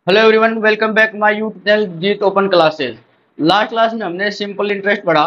Hello everyone, welcome back my YouTube channel Jeet open classes. Last class में हमने simple interest पढ़ा।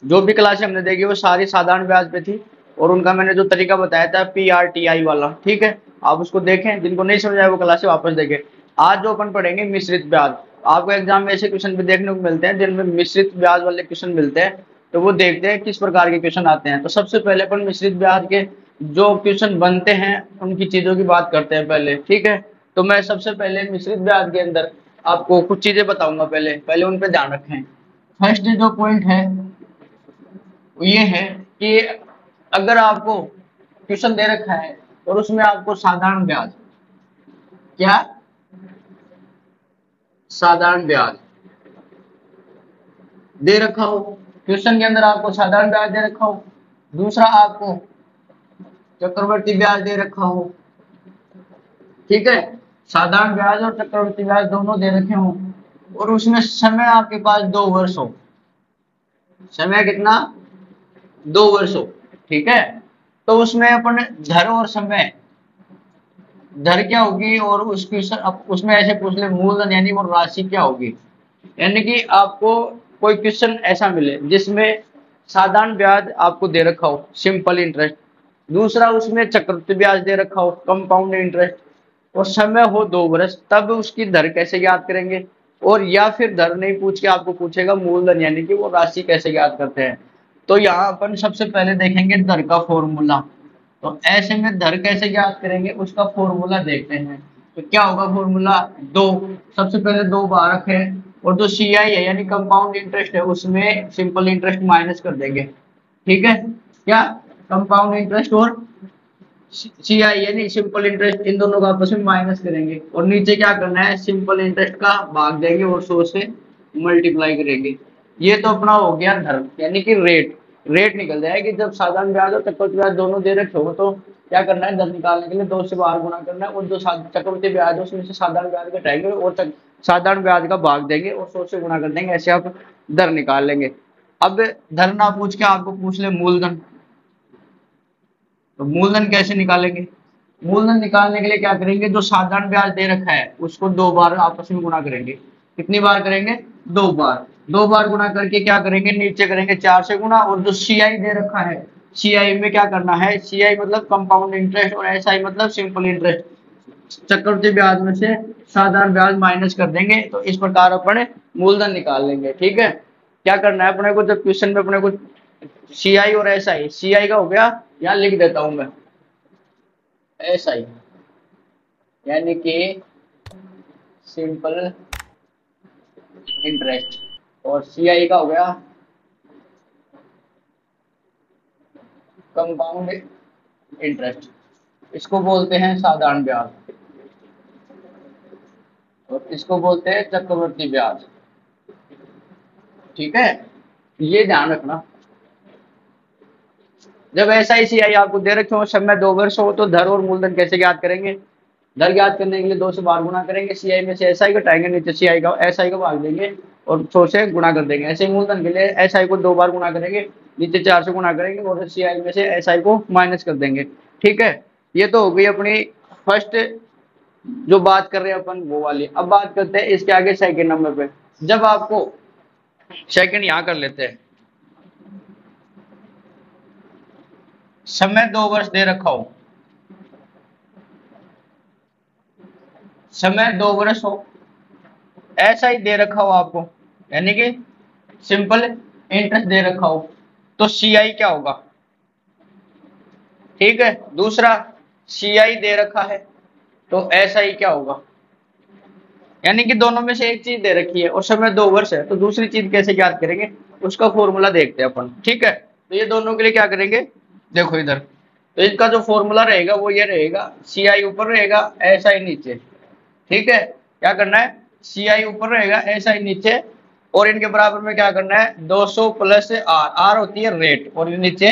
जो भी क्लासें हमने देखी वो सारी साधारण ब्याज पे थी और उनका मैंने जो तरीका बताया था PRTI वाला, ठीक है। आप उसको देखें, जिनको नहीं समझ आया वो क्लासें वापस देखें। आज जो अपन पढ़ेंगे मिश्रित ब्याज। आपको एग्जाम में ऐसे क्वेश्चन भी देखने को मिलते हैं जिनमें मिश्रित ब्याज वाले क्वेश्चन मिलते हैं। तो वो देखते हैं किस प्रकार के क्वेश्चन आते हैं। तो सबसे पहले अपन मिश्रित ब्याज के जो क्वेश्चन बनते हैं उनकी चीजों की बात करते हैं पहले, ठीक है। तो मैं सबसे पहले मिश्रित ब्याज के अंदर आपको कुछ चीजें बताऊंगा। पहले पहले उन पे ध्यान रखें। फर्स्ट जो पॉइंट है वो ये है कि अगर आपको क्वेश्चन दे रखा है और उसमें आपको साधारण ब्याज, क्या, साधारण ब्याज दे रखा हो, क्वेश्चन के अंदर आपको साधारण ब्याज दे रखा हो, दूसरा आपको चक्रवर्ती ब्याज दे रखा हो, ठीक है। साधारण ब्याज और चक्रवर्ती ब्याज दोनों दे रखे हो और उसमें समय आपके पास 2 वर्ष हो। समय कितना? 2 वर्ष हो, ठीक है। तो उसमें अपन धर और समय, धर क्या होगी और उसकी उसमें ऐसे पूछ ले मूलधन यानी वो राशि क्या होगी। यानी कि आपको कोई क्वेश्चन ऐसा मिले जिसमें साधारण ब्याज आपको दे रखा हो, सिंपल इंटरेस्ट, दूसरा उसमें चक्रवृद्धि ब्याज दे रखा हो, कंपाउंड इंटरेस्ट, और समय हो 2 वर्ष, तब उसकी दर कैसे ज्ञात करेंगे। और या फिर दर नहीं पूछ के आपको पूछेगा मूलधन यानी कि वो राशि कैसे ज्ञात करते हैं। तो यहाँ अपन सबसे पहले देखेंगे दर का फॉर्मूला। तो ऐसे में दर कैसे ज्ञात करेंगे उसका फॉर्मूला देखते हैं। तो क्या होगा फॉर्मूला? दो, सबसे पहले दो बारक है और जो CI है यानी कंपाउंड इंटरेस्ट है उसमें सिंपल इंटरेस्ट माइनस कर देंगे, ठीक है। क्या? कंपाउंड इंटरेस्ट और CI यानी सिंपल इंटरेस्ट, इन दोनों का आपस में माइनस करेंगे और नीचे क्या करना है, सिंपल इंटरेस्ट का भाग देंगे और 100 से मल्टीप्लाई करेंगे। ये तो अपना हो गया धर्म यानी कि रेट। रेट निकल जाएगी जब साधारण ब्याज और चक्रवृद्धि ब्याज दोनों दे रखे हो। तो क्या करना है, दर निकालने के लिए 2 से बाहर गुणा करना है और जो चक्रवृद्धि ब्याज है उसमें से साधारण ब्याज घटाएंगे और साधारण ब्याज का भाग देंगे और 100 से गुणा कर देंगे। ऐसे आप दर निकाल लेंगे। अब धर ना पूछ के आपको पूछ ले मूलधन, तो मूलधन कैसे निकालेंगे? मूलधन निकालने के लिए क्या करेंगे, जो साधारण ब्याज दे रखा है उसको 2 बार आपस में गुणा करेंगे। कितनी बार करेंगे? 2 बार। 2 बार गुणा करके क्या करेंगे, नीचे करेंगे 4 से गुणा, और जो CI दे रखा है CI में क्या करना है, CI मतलब कंपाउंड इंटरेस्ट और SI मतलब सिंपल इंटरेस्ट, चक्रवृद्धि ब्याज में से साधारण ब्याज माइनस कर देंगे। तो इस प्रकार अपन मूलधन निकाल लेंगे, ठीक है। क्या करना है अपने को, जब क्वेश्चन में अपने को CI और SI, CI का हो गया, यहाँ लिख देता हूं मैं SI यानी कि सिंपल इंटरेस्ट, और CI का हो गया कंपाउंड इंटरेस्ट। इसको बोलते हैं साधारण ब्याज और इसको बोलते हैं चक्रवृद्धि ब्याज, ठीक है। ये ध्यान रखना, जब SI CI आपको दे रखे हो, समय 2 वर्ष हो, तो धर और मूलधन कैसे ज्ञात करेंगे। धर ज्ञात करने के लिए 2 से बार गुणा करेंगे, CI में से SI घटाएंगे, नीचे CI का SI का भाग देंगे और 100 से गुणा कर देंगे। ऐसे मूलधन के लिए SI को 2 बार गुणा करेंगे, नीचे 4 से गुणा करेंगे और CI में से SI को माइनस कर देंगे, ठीक है। ये तो हो गई अपनी फर्स्ट जो बात कर रहे हैं अपन वो वाली। अब बात करते हैं इसके आगे सेकंड नंबर पे। जब आपको सेकंड यहाँ कर लेते हैं, समय 2 वर्ष दे रखा हो, समय 2 वर्ष हो, ऐसा ही दे रखा हो आपको, यानी कि सिंपल इंटरेस्ट दे रखा हो, तो CI क्या होगा, ठीक है। दूसरा CI दे रखा है तो SI क्या होगा, यानी कि दोनों में से एक चीज दे रखी है और समय 2 वर्ष है, तो दूसरी चीज कैसे याद करेंगे उसका फॉर्मूला देखते हैं अपन, ठीक है। तो ये दोनों के लिए क्या करेंगे, देखो इधर, तो इसका जो फॉर्मूला रहेगा वो ये रहेगा, CI ऊपर रहेगा SI नीचे, ठीक है। क्या करना है, CI ऊपर रहेगा SI नीचे, और इनके बराबर में क्या करना है, 200 प्लस R, R होती है रेट और नीचे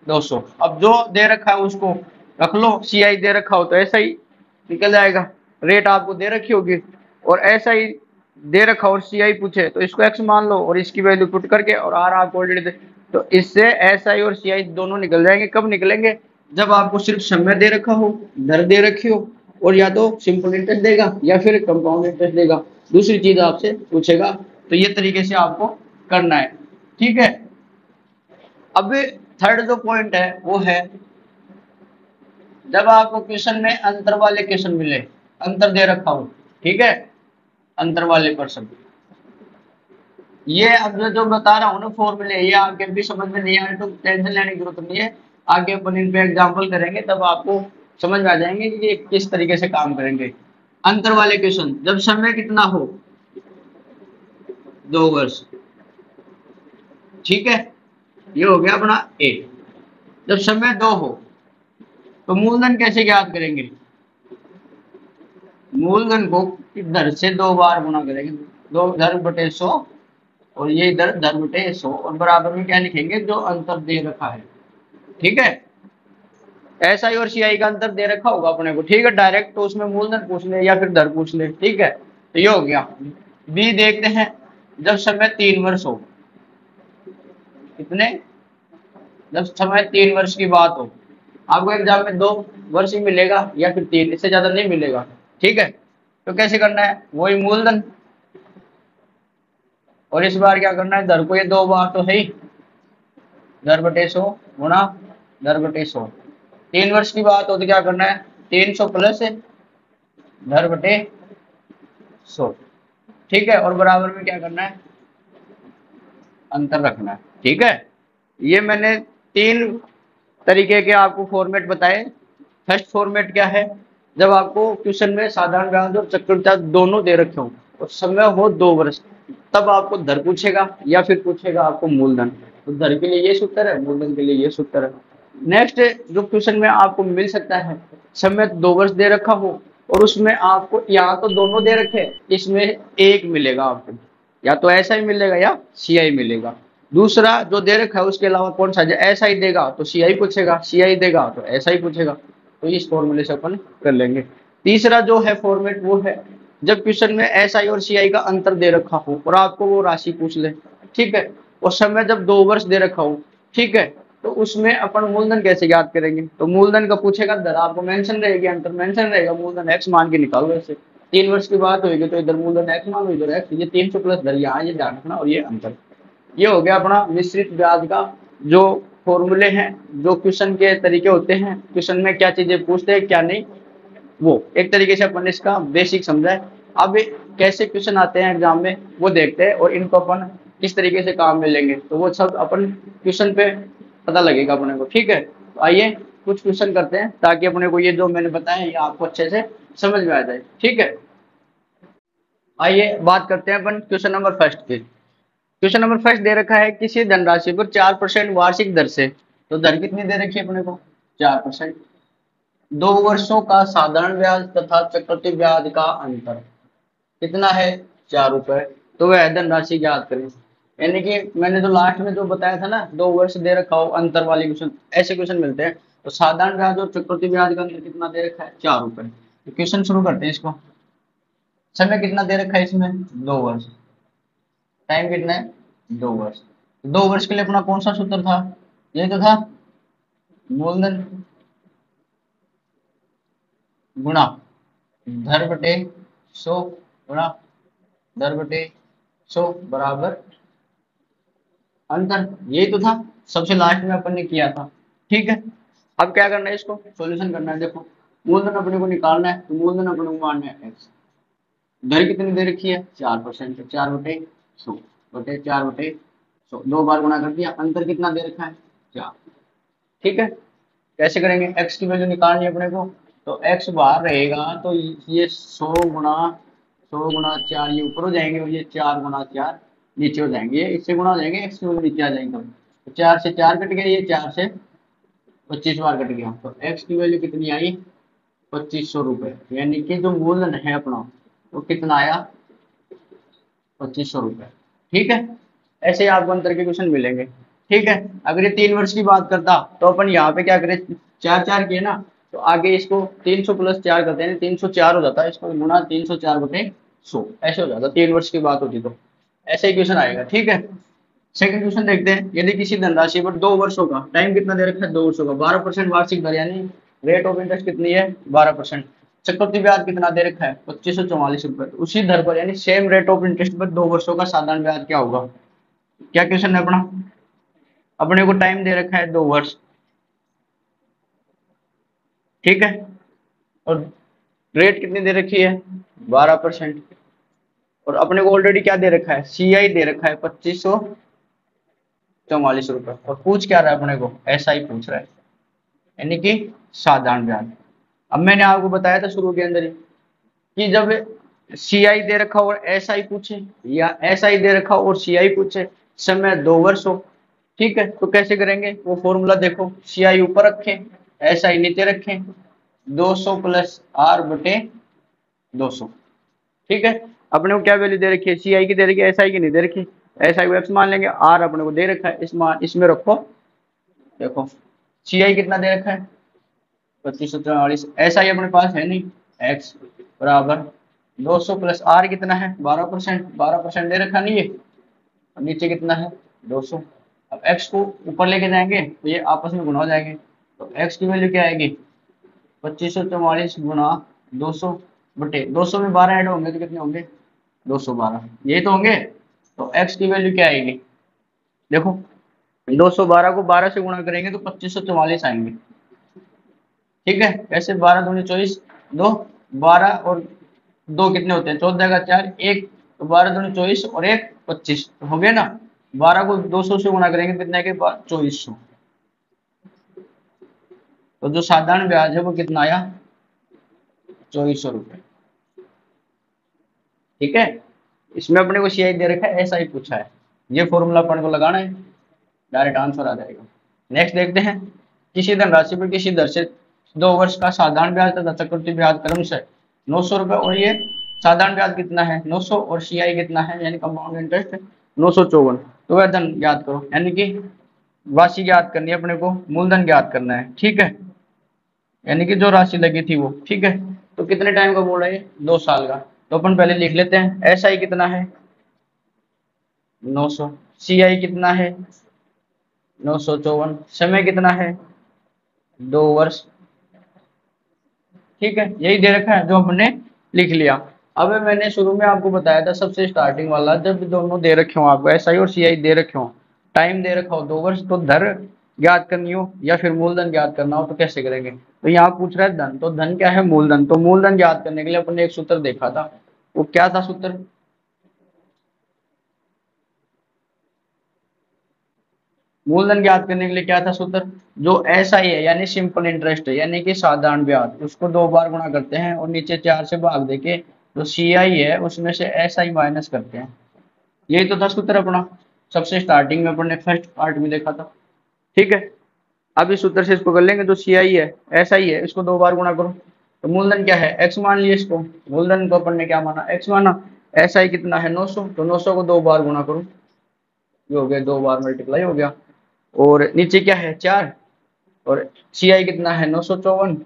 200। अब जो दे रखा है उसको रख लो, CI दे रखा हो तो SI निकल जाएगा, रेट आपको दे रखी होगी, और SI दे रखा और CI पूछे तो इसको X मान लो और इसकी वैल्यू पुट करके, और R आपको ऑलरेडी दे, तो इससे SI और CI दोनों निकल जाएंगे। कब निकलेंगे, जब आपको सिर्फ समय दे रखा हो, दर दे रखी हो और या तो सिंपल इंटरेस्ट देगा या फिर कंपाउंड इंटरेस्ट देगा, दूसरी चीज आपसे पूछेगा। तो ये तरीके से आपको करना है, ठीक है। अब थर्ड जो पॉइंट है वो है, जब आपको क्वेश्चन में अंतर वाले क्वेश्चन मिले, अंतर दे रखा हो, ठीक है, अंतर वाले पर्सन, ये अब जो बता रहा हूँ ना फॉर्मूले, ये आगे भी समझ में नहीं आ रहे तो टेंशन लेने की जरूरत नहीं है। आगे अपन इन पे एग्जाम्पल करेंगे तब आपको समझ में आ जाएंगे कि ये किस तरीके से काम करेंगे। अंतर वाले क्वेश्चन, जब समय कितना हो, 2 वर्ष, ठीक है, ये हो गया अपना ए। जब समय 2 हो तो मूलधन कैसे ज्ञात करेंगे, मूलधन को इधर से 2 बार गुणा करेंगे, 2 धन बटे 100, और ये इधर धन बटे 100, और बराबर में क्या लिखेंगे, जो अंतर दे रखा है, ठीक है। एस आई और सी आई का अंतर दे रखा होगा अपने को, ठीक है, डायरेक्ट तो उसमें मूलधन पूछ ले या फिर धन पूछ ले, ठीक है। तो ये हो गया। बी देखते हैं, जब समय 3 वर्ष हो, कितने, जब समय 3 वर्ष की बात हो, आपको एग्जाम में 2 वर्ष ही मिलेगा या फिर 3, इससे ज्यादा नहीं मिलेगा, ठीक है। तो कैसे करना है, वही मूलधन, और इस बार क्या करना है, धन को ये 2 बार तो है ही, धन/100 गुणा धन/100। 3 वर्ष की बात हो तो क्या करना है, 300 प्लस धन/100, ठीक है, और बराबर में क्या करना है, अंतर रखना है, ठीक है। ये मैंने 3 तरीके के आपको फॉर्मेट बताए। फर्स्ट फॉर्मेट क्या है, जब आपको क्वेश्चन में साधारण ब्याज और चक्रवृद्धि ब्याज दोनों दे रखे हो और समय हो 2 वर्ष, तब आपको दर पूछेगा या फिर पूछेगा आपको मूलधन। तो दर के लिए ये सूत्र है, मूलधन के लिए ये सूत्र है। नेक्स्ट जो क्वेश्चन में आपको मिल सकता है, समय 2 वर्ष दे रखा हो और उसमें आपको यहाँ तो दोनों दे रखे, इसमें एक मिलेगा आपको, या तो ऐसा ही मिलेगा या सी आई मिलेगा। दूसरा जो दे रखा है उसके अलावा कौन सा, ऐसा ही देगा तो सी आई पूछेगा, सी आई देगा तो ऐसा ही पूछेगा। तो इस फॉर्मूले से अपन कर लेंगे। तीसरा जो है फॉर्मेट वो है, जब क्वेश्चन में एस आई और सी आई का अंतर दे रखा हो और आपको वो राशि पूछ ले, ठीक है, और समय जब 2 वर्ष दे रखा हो, ठीक है, तो उसमें अपन मूलधन कैसे ज्ञात करेंगे, तो मूलधन का पूछेगा, दर आपको मेंशन रहेगी, अंतर मेंशन रहेगा, मूलधन एक्स मान के निकालो ऐसे। 3 वर्ष की बात होगी तो इधर मूलधन एक्स मान, इधर एक्स, ये 300 प्लस धर, यहाँ ये ध्यान रखना, और ये अंतर। ये हो गया अपना मिश्रित ब्याज का जो फॉर्मूले हैं, जो क्वेश्चन के तरीके होते हैं, क्वेश्चन में क्या चीजें पूछते हैं क्या नहीं, वो एक तरीके से अपन इसका बेसिक समझा है। अब कैसे क्वेश्चन आते हैं एग्जाम में वो देखते हैं, और इनको अपन किस तरीके से काम में लेंगे, तो वो सब अपन क्वेश्चन पे पता लगेगा अपने को, ठीक है। तो आइए कुछ क्वेश्चन करते हैं ताकि अपने को ये जो मैंने बताया ये आपको अच्छे से समझ में आ जाए, ठीक है। आइए बात करते हैं अपन क्वेश्चन नंबर फर्स्ट की। क्वेश्चन नंबर फर्स्ट दे रखा है, किसी धनराशि पर 4% वार्षिक दर से, तो दर कितनी दे रखी है अपने को, 4%, 2 वर्षों का साधारण ब्याज तथा चक्रवृद्धि ब्याज का अंतर कितना है, 4 रुपए। तो वह धनराशि ज्ञात करें। यानी कि मैंने जो लास्ट में जो बताया था ना, 2 वर्ष दे रखा हो, अंतर वाले क्वेश्चन, ऐसे क्वेश्चन मिलते हैं। तो साधारण ब्याज और चक्रवृद्धि ब्याज का अंतर कितना दे रखा है, 4 रुपए। तो क्वेश्चन शुरू करते हैं इसको। समय कितना दे रखा है इसमें, 2 वर्ष, टाइम कितना है, 2 वर्ष। 2 वर्ष के लिए अपना कौन सा सूत्र था, ये तो था मूलधन गुणा धन/100 गुणा धन/100 बराबर अंतर, यही तो था, सबसे लास्ट में अपन ने किया था, ठीक है। अब क्या करना है, इसको सॉल्यूशन करना है। देखो मूलधन अपने को निकालना है, तो मूलधन अपने को मानना है एक्स, दर कितनी दे रखी है, 4%, 4/100 बटे 4/100, 2 बार गुणा कर दिया, अंतर कितना दे रखा है, 4, ठीक है। कैसे करेंगे, एक्स की वैल्यू निकालनी है अपने को, तो एक्स बाहर रहेगा तो ये 100 गुणा 4, ये ऊपर हो जाएंगे, और ये 4 गुणा 4 नीचे हो जाएंगे, ये इससे गुणा हो जाएंगे, एक्स की वैल्यू नीचे आ जाएंगे। तो 4 से 4 कट गया, ये 4 से 25 बार कट गया, तो एक्स की वैल्यू कितनी आई, 2500 रुपए। यानी कि जो मूलधन है अपना वो कितना आया, 2500 रुपए, ठीक है। ऐसे ही आपको अंतर के क्वेश्चन मिलेंगे, ठीक है। अगर ये 3 वर्ष की बात करता तो अपन यहाँ पे क्या करें, 4 किए ना, तो आगे इसको 300 प्लस 4 करते हैं, 304 हो जाता है, इसको गुणा 304/100, ऐसे हो जाता, 3 वर्ष की बात होती तो ऐसे ही क्वेश्चन आएगा, ठीक है। सेकंड क्वेश्चन देखते हैं, यदि किसी धनराशि पर 2 वर्षों का टाइम कितना दे रखा है, 2 वर्षों का, 12% वार्षिक दर, यानी रेट ऑफ इंटरेस्ट कितनी है, 12%। चक्रवृद्धि ब्याज कितना दे रखा है 2544 रुपए। उसी दर पर यानी सेम रेट ऑफ इंटरेस्ट पर 2 वर्षों का साधारण ब्याज क्या होगा। क्या क्वेश्चन है अपना, अपने को टाइम दे रखा है 2 वर्ष, ठीक है, और रेट कितनी दे रखी है 12%। और अपने को ऑलरेडी क्या दे रखा है सीआई दे रखा है 2544 रुपए, और पूछ क्या रहा है अपने को एसआई पूछ रहा है, यानी कि साधारण ब्याज। अब मैंने आपको बताया था शुरू के अंदर ही कि जब सीआई दे रखा हो और एसआई पूछे, या एसआई दे रखा हो और सीआई पूछे, समय 2 वर्ष हो, ठीक है, तो कैसे करेंगे वो फॉर्मूला देखो, सीआई ऊपर रखें एसआई नीचे रखें, 200 प्लस आर बटे 200, ठीक है। अपने को क्या वैल्यू दे रखी है सीआई की दे रखी है एसआई की नहीं दे रखी, एसआई को एक्स मान लेंगे, आर अपने को दे रखा है इसमें रखो, देखो सीआई कितना दे रखा है 2544, एसआई अपने पास है नहीं, एक्स बराबर 200 प्लस आर कितना है 12%, 12% दे रखा नहीं है, और नीचे कितना है 200। अब एक्स को ऊपर लेके जाएंगे तो ये आपस में गुणा हो जाएंगे, तो एक्स की वैल्यू क्या आएगी 2544 गुणा 200 बटे 200 में 12 ऐड होंगे तो कितने होंगे 212, यही तो होंगे। तो एक्स की वैल्यू क्या आएगी, देखो 212 को 12 से गुणा करेंगे तो 2544 आएंगे, ठीक है। कैसे 12 दूनी 24, 2 12 और 2 कितने होते हैं 14 का 4 1, तो 12 दूनी 24 और 1 25, तो हो गया ना। 12 को 200 से गुणा करेंगे कितने के बाद 2400, तो जो साधारण ब्याज है वो कितना आया 2400 रुपए, ठीक है। इसमें अपने को सीआई दे रखा है एसआई पूछा है, ये फॉर्मूला अपन को लगाना है, डायरेक्ट आंसर आ जाएगा। नेक्स्ट देखते हैं, किसी धनराशि पर किसी दर से 2 वर्ष का साधारण ब्याज तथा चक्रवृद्धि ब्याज क्रम से 900 रुपए, और ये साधारण ब्याज कितना है 900 और सीआई कितना है यानी कंपाउंड इंटरेस्ट 954, तो वह धन ज्ञात करो, यानी कि राशि ज्ञात करनी है अपने को, मूलधन ज्ञात करना है, ठीक है, यानी कि जो राशि लगी थी वो, ठीक है। तो कितने टाइम का बोल रहे हैं 2 साल का, तो अपन पहले लिख लेते हैं एसआई कितना है 900, सीआई कितना है 954, समय कितना है 2 वर्ष, ठीक है, यही दे रखा है जो हमने लिख लिया। अब मैंने शुरू में आपको बताया था सबसे स्टार्टिंग वाला, जब भी दोनों दे रखे हो आपको एसआई और सीआई दे रखे हो, टाइम दे रखा हो 2 वर्ष, तो दर ज्ञात करनी हो या फिर मूलधन ज्ञात करना हो तो कैसे करेंगे, तो यहाँ पूछ रहा है धन, तो धन क्या है मूलधन, तो मूलधन ज्ञात करने के लिए अपन ने एक सूत्र देखा था, वो क्या था सूत्र, मूलधन ज्ञात करने के लिए क्या था सूत्र, जो एसआई है यानी सिंपल इंटरेस्ट है यानी कि साधारण ब्याज, उसको 2 बार गुणा करते हैं और नीचे 4 से भाग देके जो सीआई है उसमें से एसआई माइनस करते हैं, यही तो था सूत्र अपना, सबसे स्टार्टिंग में अपन ने फर्स्ट पार्ट में देखा था, ठीक है। अब इस सूत्र से इसको कर लेंगे, जो सीआई है एसआई है इसको 2 बार गुणा करो, तो मूलधन क्या है एक्स मान लिया इसको, मूलधन को अपन ने क्या माना एक्स माना, एसआई कितना है 900, तो 900 को 2 बार गुणा करो, ये हो गया 2 बार मल्टीप्लाई हो गया, और नीचे क्या है 4, और सी आई कितना है 954,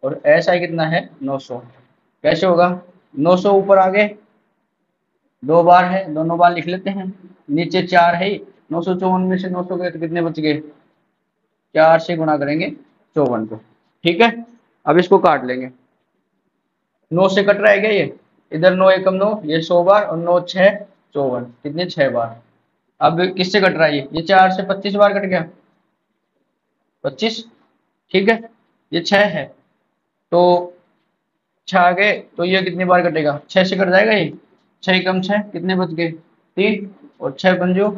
और एस आई कितना है 900, कैसे होगा 900 ऊपर आ गए 2 बार है दोनों बार लिख लेते हैं, नीचे 4 है 954 में से 900 गए तो कितने बच गए, 4 से गुणा करेंगे 54 को, ठीक है। अब इसको काट लेंगे, 9 से कट रहा है क्या ये, इधर 9 एकम 9, ये 100 बार, और 9 6 54, कितने 6 बार। अब किससे कट रहा है ये 4 से 25 बार कट गया 25, ठीक है, ये 6 है, तो 6 आ गए, तो ये कितनी बार कटेगा 6 से कट जाएगा ये, 6 कम 6 कितने बच गए 3, और 6 पंजो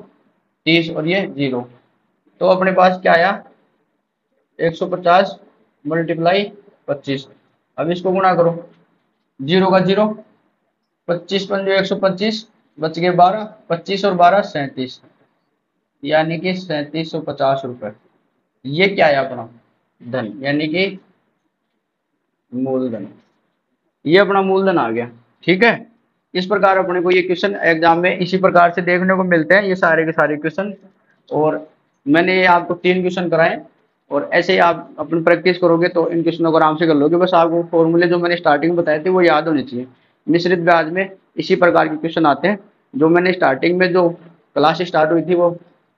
30, और ये 0, तो अपने पास क्या आया 150 मल्टीप्लाई 25, अब इसको गुणा करो, 0 का 0, 25 पंजो 125, बच गए 12, 25 और 12 37, यानी कि 3750 रुपए, ये क्या है अपना धन यानी कि मूलधन, ये अपना मूलधन आ गया, ठीक है। इस प्रकार अपने को ये क्वेश्चन एग्जाम में इसी प्रकार से देखने को मिलते हैं, ये सारे के सारे क्वेश्चन, और मैंने ये आपको 3 क्वेश्चन कराए, और ऐसे ही आप अपनी प्रैक्टिस करोगे तो इन क्वेश्चनों को आराम से कर लोगे, बस आपको फॉर्मूले जो मैंने स्टार्टिंग में बताए थे वो याद होने चाहिए। मिश्रित ब्याज में इसी प्रकार के क्वेश्चन आते हैं, जो मैंने स्टार्टिंग में जो क्लास स्टार्ट हुई थी वो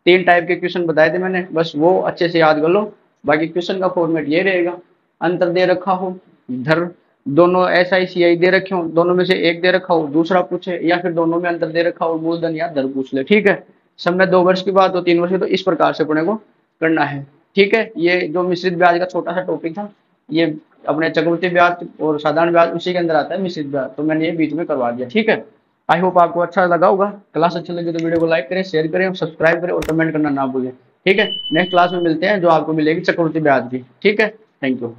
3 टाइप के क्वेश्चन बताए थे मैंने, बस वो अच्छे से याद कर लो, बाकी क्वेश्चन का फॉर्मेट ये रहेगा, अंतर दे रखा हो, धर दोनों एस आई सी आई दे रखे हो, दोनों में से एक दे रखा हो, दूसरा पूछे, या फिर दोनों में अंतर दे रखा हो, मूलधन या दर पूछ ले। ठीक है, समय 2 वर्ष की बात हो, 3 वर्ष की, तो इस प्रकार से अपने को करना है। ठीक है, ये जो मिश्रित ब्याज का छोटा सा टॉपिक था, ये अपने चक्रवृद्धि ब्याज और साधारण ब्याज उसी के अंदर आता है मिश्रित ब्याज, तो मैंने ये बीच में करवा दिया। ठीक है, आई होप आपको अच्छा लगा होगा। क्लास अच्छी लगी तो वीडियो को लाइक करें, शेयर करें, सब्सक्राइब करें और कमेंट करना ना भूलें। ठीक है, नेक्स्ट क्लास में मिलते हैं जो आपको मिलेगी चक्रवृद्धि ब्याज की। ठीक है, थैंक यू।